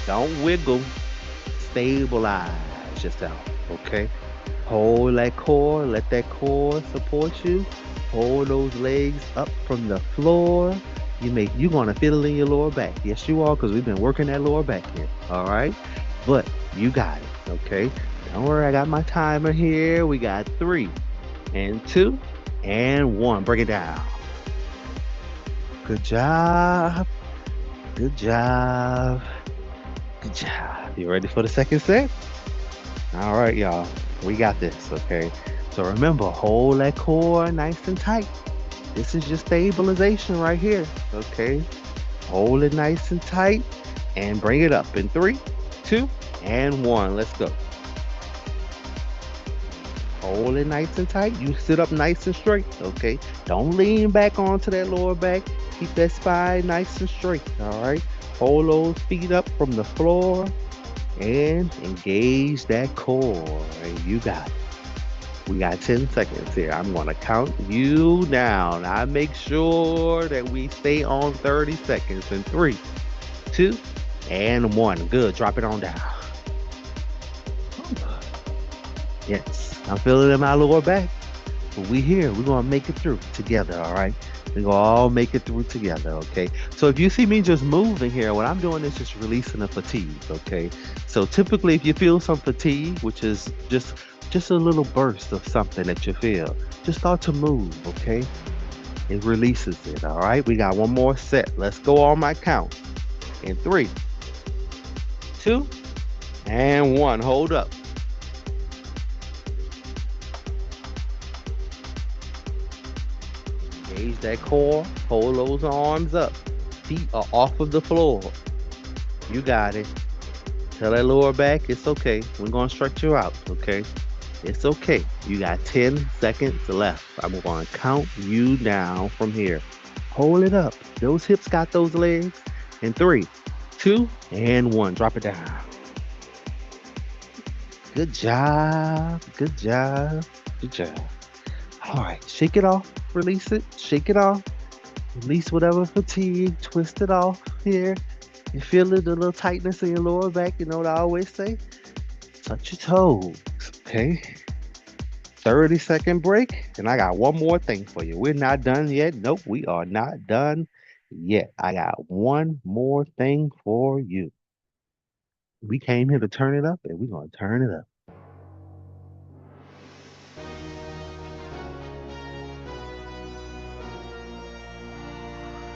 Don't wiggle. Stabilize yourself. Okay? Hold that core. Let that core support you. Hold those legs up from the floor. You're gonna feel it in your lower back. Yes, you are, because we've been working that lower back here. All right? But you got it. Okay? Don't worry, I got my timer here. We got 3 and 2 and 1. Break it down. Good job. Good job. Good job. You ready for the second set? All right, y'all. We got this, okay? So remember, hold that core nice and tight. This is your stabilization right here, okay? Hold it nice and tight and bring it up in 3, 2, and 1. Let's go. Hold it nice and tight. You sit up nice and straight, okay? Don't lean back onto that lower back. Keep that spine nice and straight, all right? Hold those feet up from the floor and engage that core. And you got it. We got 10 seconds here. I'm going to count you down. I make sure that we stay on 30 seconds in 3, 2, and 1. Good. Drop it on down. Yes, I'm feeling it in my lower back. But we here. We're going to make it through together, all right? We're going to all make it through together, okay? So if you see me just moving here, what I'm doing is just releasing the fatigue, okay? So typically if you feel some fatigue, which is just a little burst of something that you feel, just start to move, okay? It releases it, all right? We got one more set. Let's go on my count. In 3, 2, and 1. Hold up. Engage that core. Hold those arms up. Feet are off of the floor. You got it. Tell that lower back, it's okay. We're going to stretch you out, okay? It's okay. You got 10 seconds left. I'm going to count you down from here. Hold it up. Those hips got those legs. In 3, 2, and 1. Drop it down. Good job. Good job. Good job. All right. Shake it off. Release it. Shake it off. Release whatever fatigue. Twist it off here. You feel it, the little tightness in your lower back. You know what I always say? Touch your toes. Okay? 30-second break, and I got one more thing for you. We're not done yet. Nope, we are not done yet. I got one more thing for you. We came here to turn it up, and we're going to turn it up.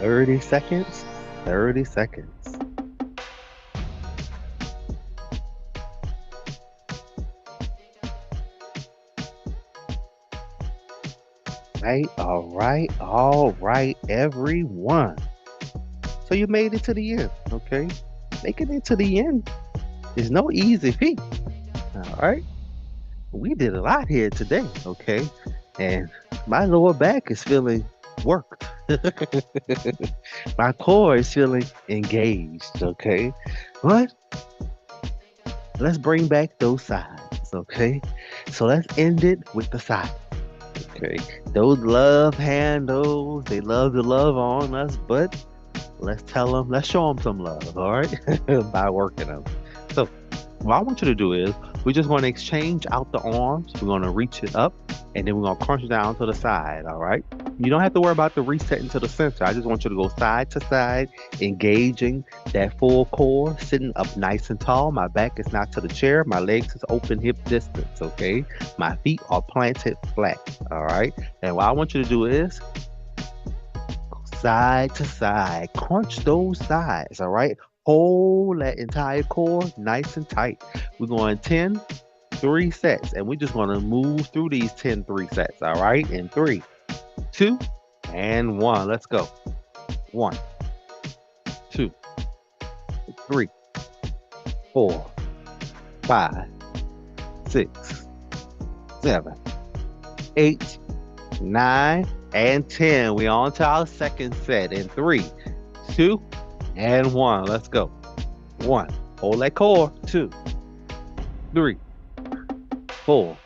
30 seconds, 30 seconds. All right, everyone. So you made it to the end, okay? Making it to the end is no easy feat, all right? We did a lot here today, okay? And my lower back is feeling worked. My core is feeling engaged, okay? But let's bring back those sides, okay? So let's end it with the sides, okay? Those love handles, they love to love on us, but let's tell them, let's show them some love, all right? By working them. So what I want you to do is we're just going to exchange out the arms. We're going to reach it up and then we're going to crunch down to the side. All right. You don't have to worry about the reset into the center. I just want you to go side to side, engaging that full core, sitting up nice and tall. My back is not to the chair. My legs is open hip distance. Okay. My feet are planted flat. All right. And what I want you to do is side to side. Crunch those sides, all right? Hold that entire core nice and tight. We're going 10, 3 sets, and we're just going to move through these 10, 3 sets, all right? In 3, 2, and 1. Let's go. 1, 2, 3, 4, 5, 6, 7, 8, 9, and 10. We on to our second set in 3, 2, and 1. Let's go. 1. Hold that core. 2, 3, 4,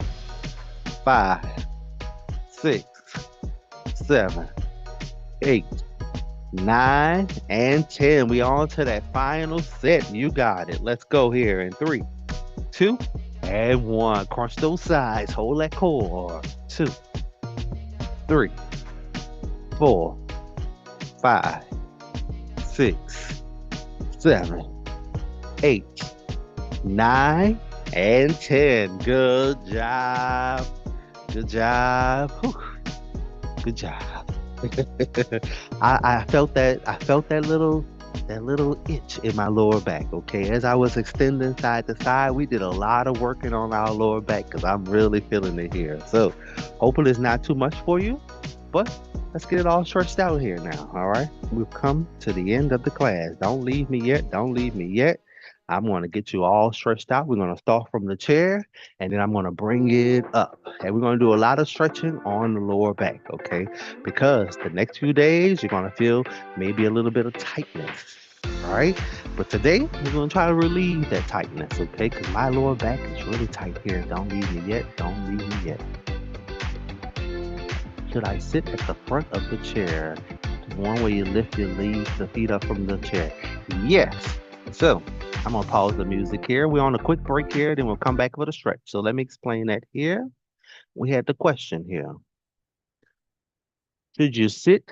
5, 6, 7, 8, 9, and 10. We on to that final set. You got it. Let's go here in 3, 2, and 1. Crunch those sides. Hold that core. 2, 3, 4, 5, 6, 7, 8, 9, and 10. Good job. Good job. Whew. Good job. I felt that little itch in my lower back, okay? As I was extending side to side, we did a lot of working on our lower back because I'm really feeling it here. So hopefully it's not too much for you, but let's get it all stretched out here now, all right? We've come to the end of the class. Don't leave me yet. Don't leave me yet. I'm going to get you all stretched out. We're going to start from the chair and then I'm going to bring it up. And we're going to do a lot of stretching on the lower back, okay? Because the next few days, you're going to feel maybe a little bit of tightness, all right? But today, we're going to try to relieve that tightness, okay? Because my lower back is really tight here. Don't leave me yet. Don't leave me yet. Should I sit at the front of the chair? The one where you lift your legs, the feet up from the chair. Yes. So I'm gonna pause the music here. We're on a quick break here, then we'll come back for the stretch. So let me explain that here. We had the question here. Should you sit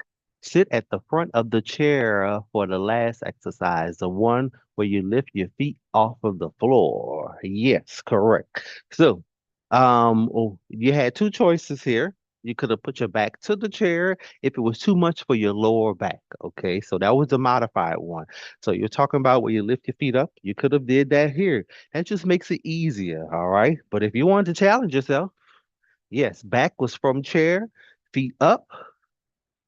at the front of the chair for the last exercise, the one where you lift your feet off of the floor? Yes, correct. So, you had two choices here. You could have put your back to the chair if it was too much for your lower back. Okay, so that was the modified one. So you're talking about where you lift your feet up. You could have did that here. That just makes it easier. All right. But if you wanted to challenge yourself, yes, back was from chair, feet up.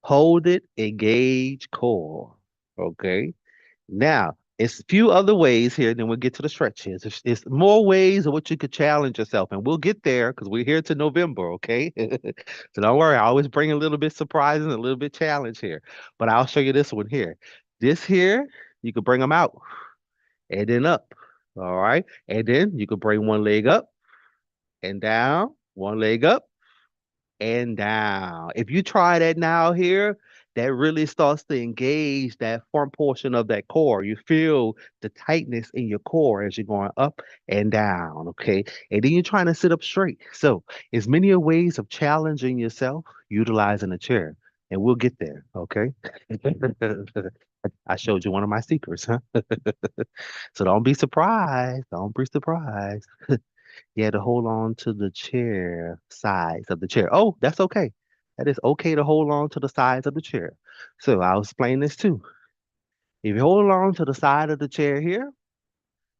Hold it, engage core. Okay. Now, it's a few other ways here, then we'll get to the stretch here. It's more ways of what you could challenge yourself, and we'll get there because we're here to November, okay? So don't worry, I always bring a little bit surprising, a little bit challenge here. But I'll show you this one here. This here, you could bring them out and then up. All right. And then you could bring one leg up and down, one leg up and down. If you try that now here, that really starts to engage that front portion of that core. You feel the tightness in your core as you're going up and down, okay? And then you're trying to sit up straight. So, as many a ways of challenging yourself utilizing a chair, and we'll get there, okay? I showed you one of my secrets, huh? So don't be surprised. Don't be surprised. You had to hold on to the chair sides of the chair. Oh, that's okay. That is okay to hold on to the sides of the chair. So I'll explain this too. If you hold on to the side of the chair here,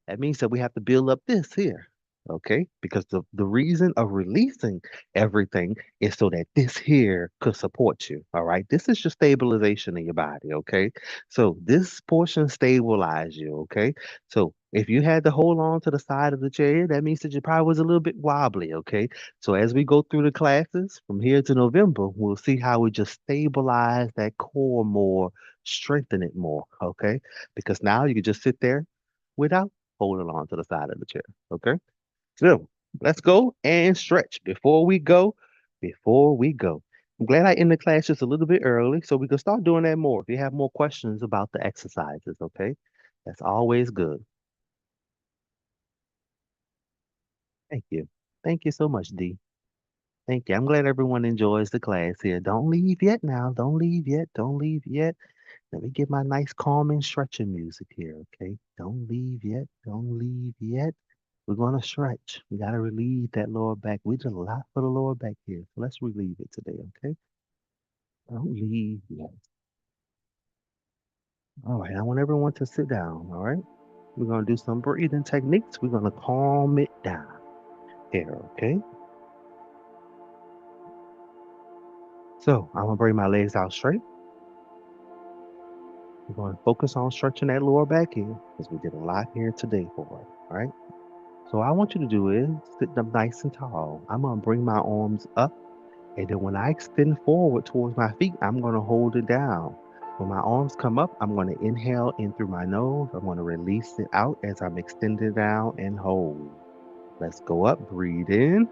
that means that we have to build up this here. Okay? Because the reason of releasing everything is so that this here could support you. All right. This is your stabilization in your body. Okay. So this portion stabilize you. Okay. So if you had to hold on to the side of the chair, that means that you probably was a little bit wobbly. Okay. So as we go through the classes from here to November, we'll see how we just stabilize that core more, strengthen it more. Okay. Because now you can just sit there without holding on to the side of the chair. Okay. So let's go and stretch before we go. Before we go. I'm glad I ended the class just a little bit early so we can start doing that more. If you have more questions about the exercises, okay? That's always good. Thank you. Thank you so much, D. Thank you. I'm glad everyone enjoys the class here. Don't leave yet now. Don't leave yet. Don't leave yet. Let me get my nice calming stretching music here, okay? Don't leave yet. Don't leave yet. We're gonna stretch. We gotta relieve that lower back. We did a lot for the lower back here. So let's relieve it today, okay? Don't leave yet. All right, I want everyone to sit down, all right? We're gonna do some breathing techniques. We're gonna calm it down here, okay? So I'm gonna bring my legs out straight. We're gonna focus on stretching that lower back here because we did a lot here today for it, all right? So what I want you to do is sit up nice and tall. I'm gonna bring my arms up. And then when I extend forward towards my feet, I'm going to hold it down. When my arms come up, I'm going to inhale in through my nose. I'm going to release it out as I'm extending down and hold. Let's go up, breathe in.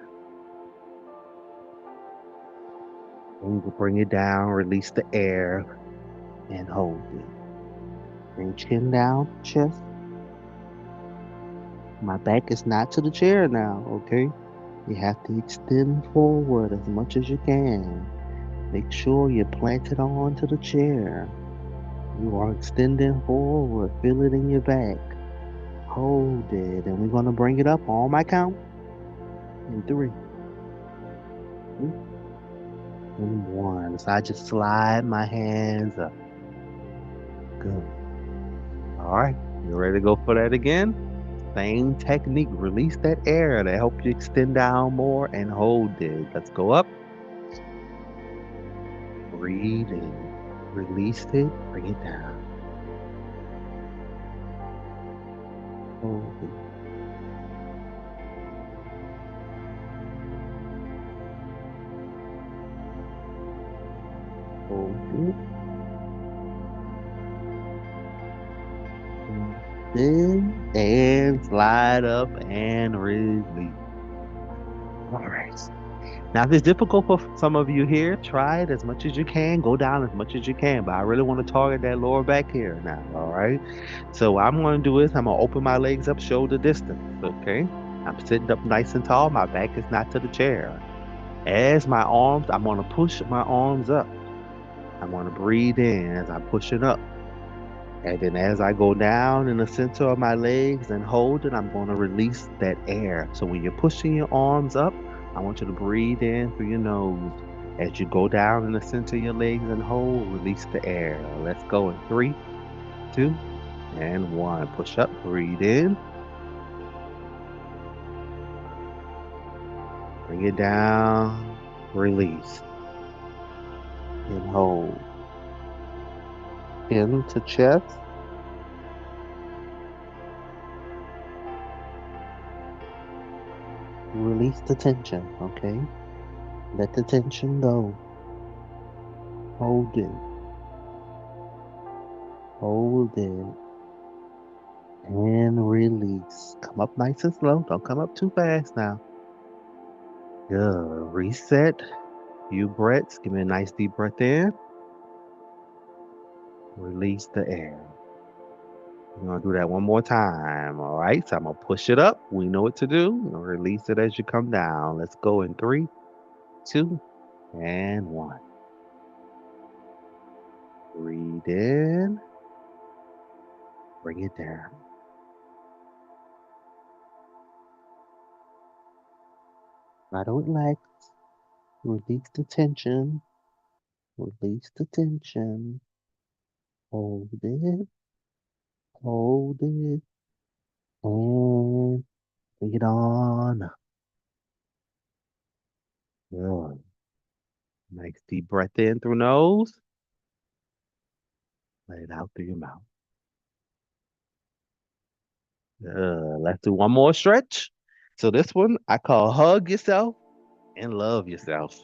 And we'll bring it down, release the air and hold it. Bring chin down, chest. My back is not to the chair now, okay? You have to extend forward as much as you can. Make sure you're planted onto the chair. You are extending forward. Feel it in your back. Hold it. And we're going to bring it up on my count. In three, two, and one. So I just slide my hands up. Good. All right. You ready to go for that again? Same technique. Release that air to help you extend down more and hold it. Let's go up. Breathe in. Release it. Bring it down. Hold it. Hold it. In and slide up and release. All right. Now, if it's difficult for some of you here, try it as much as you can. Go down as much as you can. But I really want to target that lower back here now. All right. So what I'm going to do is I'm going to open my legs up shoulder distance. Okay. I'm sitting up nice and tall. My back is not to the chair. As my arms, I'm going to push my arms up. I'm going to breathe in as I push it up. And then as I go down in the center of my legs and hold it, I'm going to release that air. So when you're pushing your arms up, I want you to breathe in through your nose. As you go down in the center of your legs and hold, release the air. Let's go in three, two, and one. Push up, breathe in. Bring it down, release, and hold. Chin to chest. Release the tension, okay? Let the tension go. Hold it. Hold it. And release. Come up nice and slow. Don't come up too fast now. Good. Reset. Few breaths. Give me a nice deep breath in. Release the air. We're gonna do that one more time. All right. So I'm gonna push it up. We know what to do. We're gonna release it as you come down. Let's go in three, two, and one. Breathe in. Bring it down. Try to relax. Release the tension. Release the tension. Hold it. Hold it. And bring it on up. Good. Nice deep breath in through nose. Let it out through your mouth. Let's do one more stretch. So this one I call hug yourself and love yourself.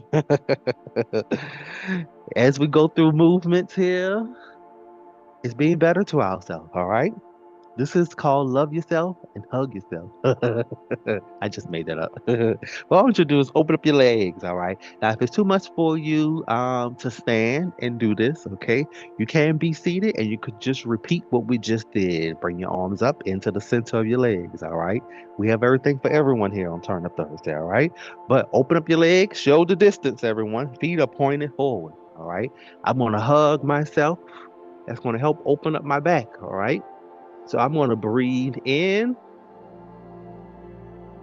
As we go through movements here, it's being better to ourselves, all right? This is called love yourself and hug yourself. I just made that up. What I want you to do is open up your legs, all right? Now, if it's too much for you to stand and do this, okay, you can be seated and you could just repeat what we just did. Bring your arms up into the center of your legs, all right? We have everything for everyone here on Turn Up Thursday, all right? But open up your legs, show the distance, everyone. Feet are pointed forward, all right? I'm going to hug myself. That's going to help open up my back, all right? So I'm going to breathe in.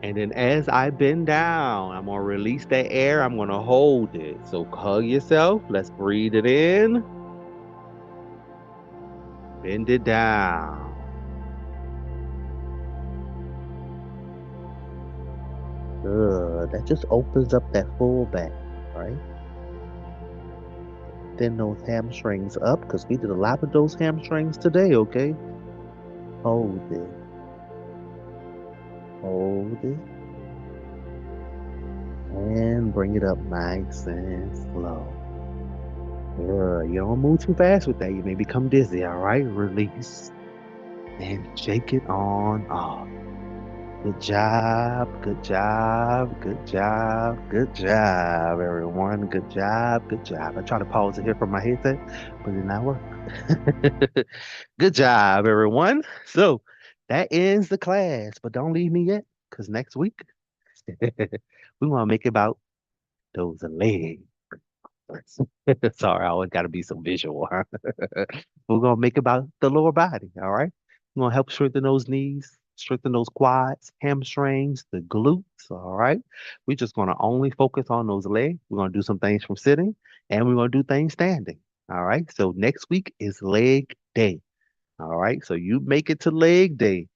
And then as I bend down, I'm going to release that air. I'm going to hold it. So hug yourself. Let's breathe it in. Bend it down. Good. That just opens up that full back, right? Then those hamstrings up because we did a lot of those hamstrings today, okay? Hold it. Hold it. And bring it up nice and slow. You don't move too fast with that. You may become dizzy, all right? Release and shake it on off. Good job, good job, good job, good job, everyone. Good job, good job. I tried to pause it here from my headset, but it did not work. Good job, everyone. So that ends the class, but don't leave me yet, because next week we want to make it about those legs. Sorry, I always got to be so visual. Huh? We're gonna make about the lower body. All right. We're gonna help strengthen those knees, strengthen those quads, hamstrings, the glutes. All right. We're just gonna only focus on those legs. We're gonna do some things from sitting, and we're gonna do things standing. All right. So next week is leg day. All right. So you make it to leg day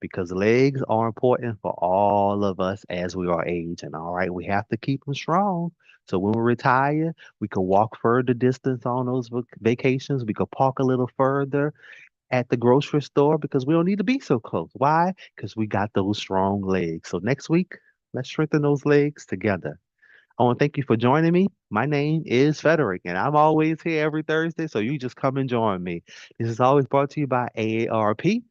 because legs are important for all of us as we are aging. All right. We have to keep them strong. So when we retire, we can walk further distance on those vacations. We could park a little further at the grocery store because we don't need to be so close. Why? Because we got those strong legs. So next week, let's strengthen those legs together. I want to thank you for joining me. My name is Frederick, and I'm always here every Thursday, so you just come and join me. This is always brought to you by AARP,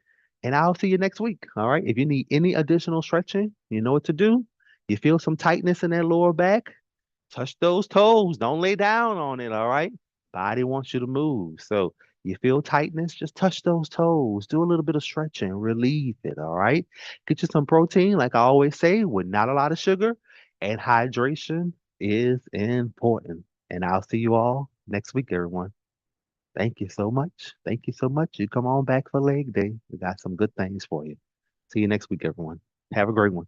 and I'll see you next week. All right. If you need any additional stretching, you know what to do. You feel some tightness in that lower back, touch those toes. Don't lay down on it. All right. Body wants you to move. So you feel tightness, just touch those toes. Do a little bit of stretching, relieve it. All right. Get you some protein, like I always say, with not a lot of sugar, and hydration is important. And I'll see you all next week, everyone. Thank you so much. Thank you so much. You come on back for leg day. We got some good things for you. See you next week, everyone. Have a great one.